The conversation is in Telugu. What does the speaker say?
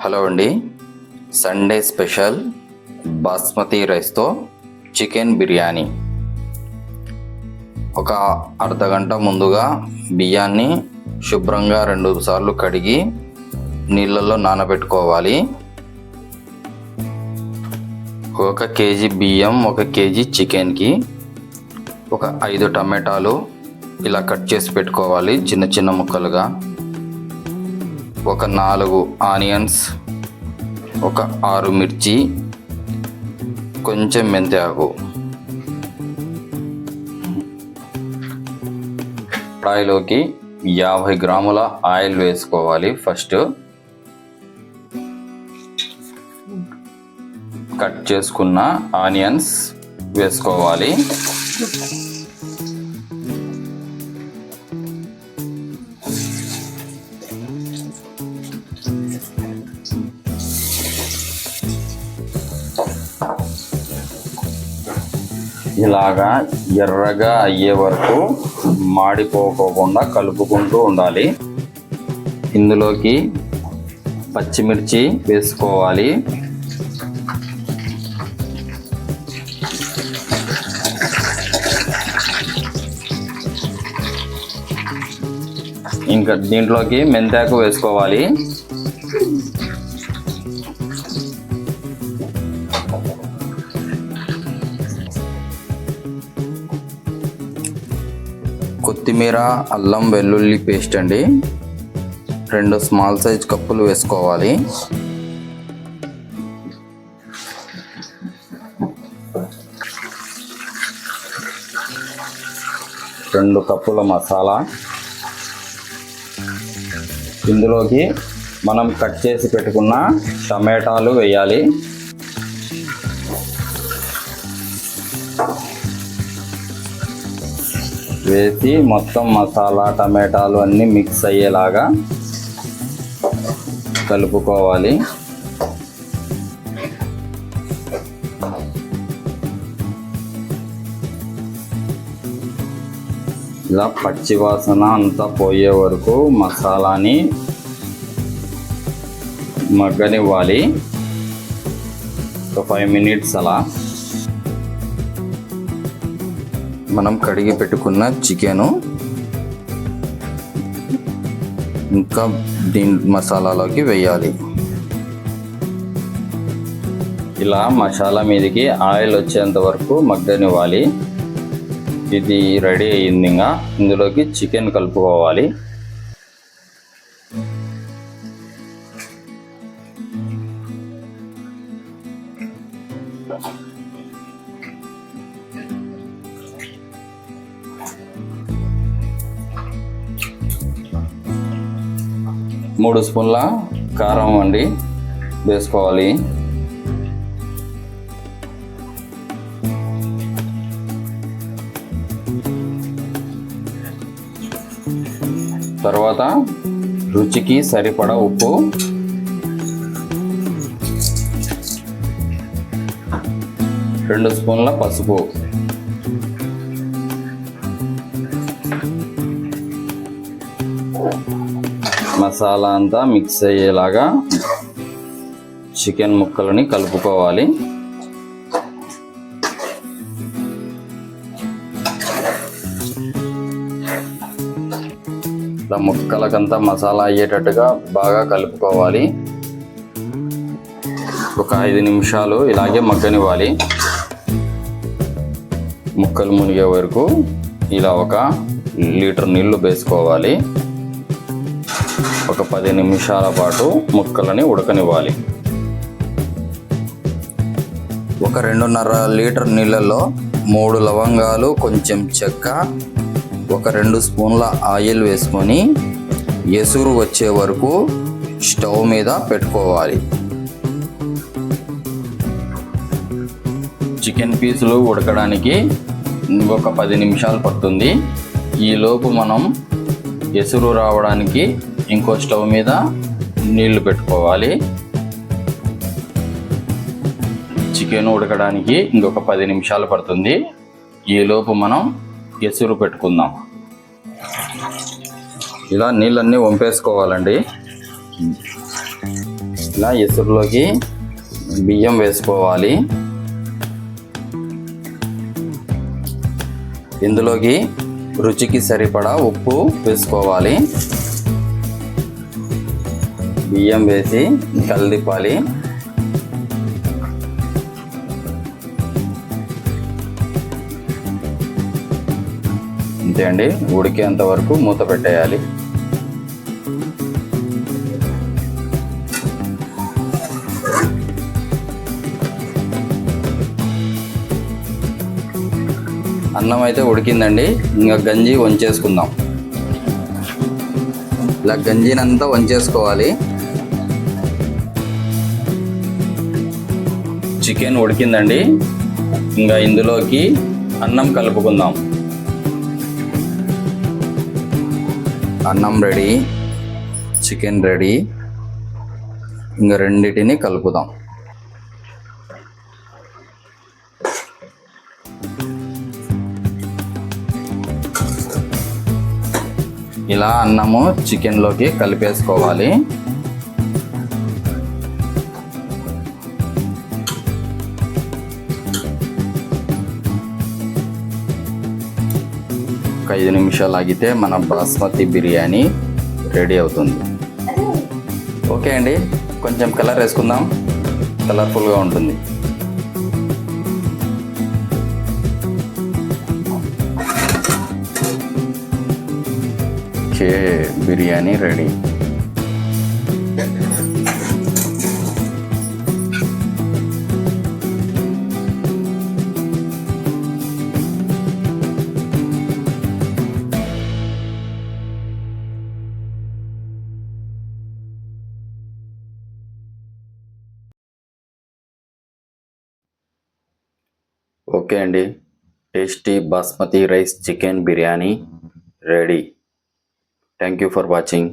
హలో అండి, సండే స్పెషల్ బాస్మతి రైస్తో చికెన్ బిర్యానీ. ఒక అర్ధగంట ముందుగా బియ్యాన్ని శుభ్రంగా 2 సార్లు కడిగి నీళ్ళల్లో నానబెట్టుకోవాలి. 1 కేజీ బియ్యం, 1 కేజీ చికెన్కి ఒక 5 టమాటాలు ఇలా కట్ చేసి పెట్టుకోవాలి చిన్న చిన్న ముక్కలుగా. ఒక 4 ఆనియన్స్, ఒక 6 మిర్చి, కొంచెం మెంతాకు. కడాయిలోకి 50 గ్రాముల ఆయిల్ వేసుకోవాలి. ఫస్ట్ కట్ చేసుకున్న ఆనియన్స్ వేసుకోవాలి. ఇలాగా ఎర్రగా అయ్యే వరకు మాడిపోకుండా కలుపుకుంటూ ఉండాలి. ఇందులోకి పచ్చిమిర్చి వేసుకోవాలి. ఇంకా దీంట్లోకి మెంతాకు వేసుకోవాలి. కొత్తిమీర, అల్లం వెల్లుల్లి పేస్ట్ అండి, 2 స్మాల్ సైజ్ కప్పులు వేసుకోవాలి. రెండు కప్పుల మసాలా. ఇందులోకి మనం కట్ చేసి పెట్టుకున్న టమాటాలు వేయాలి. వేసి మొత్తం మసాలా, టమాటాలు అన్నీ మిక్స్ అయ్యేలాగా కలుపుకోవాలి. ఇలా పచ్చి వాసన అంతా పోయే వరకు మసాలాని మగ్గనివ్వాలి. ఒక 5 మినిట్స్ అలా. మనం కడిగి పెట్టుకున్న చికెను ఇంకా దీని మసాలాలోకి వేయాలి. ఇలా మసాలా మీదకి ఆయిల్ వచ్చేంత వరకు మగ్గనివ్వాలి. ఇది రెడీ అయ్యింది. ఇంకా ఇందులోకి చికెన్ కలుపుకోవాలి. మూడు స్పూన్ల కారం అండి వేసుకోవాలి. తర్వాత రుచికి సరిపడా ఉప్పు, రెండు స్పూన్ల పసుపు, మసాలా అంతా మిక్స్ అయ్యేలాగా చికెన్ ముక్కలని కలుపుకోవాలి. ఇలా ముక్కలకంతా మసాలా అయ్యేటట్టుగా బాగా కలుపుకోవాలి. ఒక 5 నిమిషాలు ఇలాగే మగ్గనివ్వాలి. ముక్కలు మునిగే వరకు ఇలా 1 లీటర్ నీళ్లు వేసుకోవాలి. ఒక 10 నిమిషాల పాటు ముక్కలని ఉడకనివ్వాలి. ఒక 2.5 లీటర్ నీళ్ళల్లో 3 లవంగాలు, కొంచెం చెక్క, ఒక 2 స్పూన్ల ఆయిల్ వేసుకొని ఎసురు వచ్చే వరకు స్టవ్ మీద పెట్టుకోవాలి. చికెన్ పీసులు ఉడకడానికి ఇంకొక 10 నిమిషాలు పడుతుంది. ఈలోపు మనం ఎసురు రావడానికి ఇంకో స్టవ్ మీద నీళ్లు పెట్టుకోవాలి. చికెన్ ఉడకడానికి ఇంకొక 10 నిమిషాలు పడుతుంది. ఈలోపు మనం ఎసురు పెట్టుకుందాం. ఇలా నీళ్ళన్నీ వంపేసుకోవాలండి. ఇలా ఎసురులోకి బియ్యం వేసుకోవాలి. ఇందులోకి రుచికి సరిపడా ఉప్పు వేసుకోవాలి. బియ్యం వేసి కలదిప్పాలి. అంతే అండి, ఉడికేంత వరకు మూత పెట్టేయాలి. అన్నం అయితే ఉడికిందండి. ఇంకా గంజి వంచేసుకుందాం. ఇలా గంజినంతా వంచేసుకోవాలి. చికెన్ ఉడికిందండి. ఇంకా ఇందులోకి అన్నం కలుపుకుందాం. అన్నం రెడీ, చికెన్ రెడీ. ఇంకా రెండిటిని కలుపుదాం. ఇలా అన్నము చికెన్లోకి కలిపేసుకోవాలి. ఒక 5 నిమిషాలు ఆగితే మన బాస్మతి బిర్యానీ రెడీ అవుతుంది. ఓకే అండి, కొంచెం కలర్ వేసుకుందాం, కలర్ఫుల్గా ఉంటుంది. బిర్యానీ రెడీ. ఓకే అండి, tasty basmati rice chicken biryani ready. Thank you for watching.